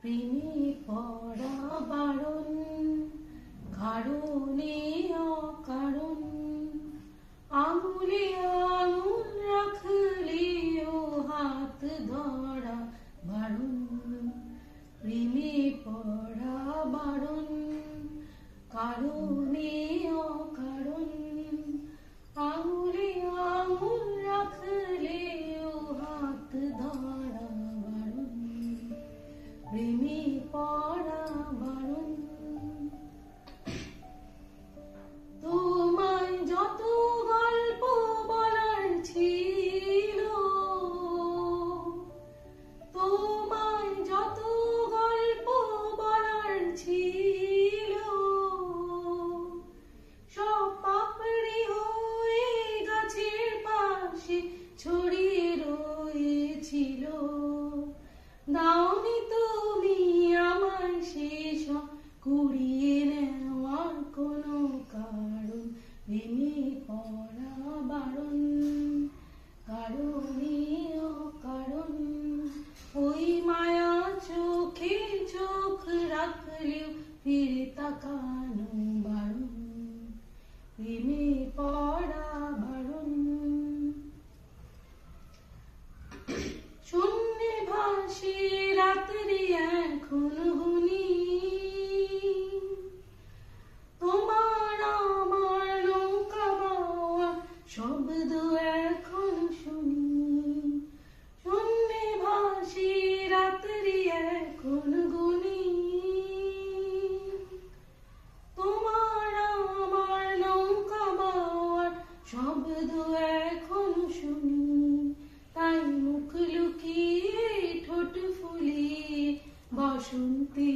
প্রেমে পড়া বারণ, কারণে অকারণ, আঙুলে আঙুল রাখলেও হাত ধরা বারণ। প্রেমে পড়া বারণ, কারণে অকারণ, আঙুলে আঙুল রাখলেও হাত ধরা বারণ। প্রেমে পড়া বারণ। তোমায় যত গল্প বলার ছিল, তোমায় যত গল্প বলার ছিল, সব পাপড়ি হয়ে গাছের পাশে ছড়িয়ে রয়েছিল। দাওনি তুমি আমার শেষ কুড়িয়ে নেওয়ার কোনো কারণ। প্রেমে পড়া বারণ, কারণে অকারণ, ওই মায়া চোখে চোখ রাখলেও ফিরে তাকানো বারণ। প্রেমে পড়া বারণ। শূন্যে ভাসে রাত্রি এখন গুনি, তোমার আমার নৌকা বাওয়া শব্দ এখন শুনি। শূন্যে ভাসে রাত্রি এখন গুনি, তোমার আমার নৌকা বাওয়ার শব্দ এখন শুনি। তাই মুখ লুকিয়ে ঠোঁট ফুলিয়ে বসন্তে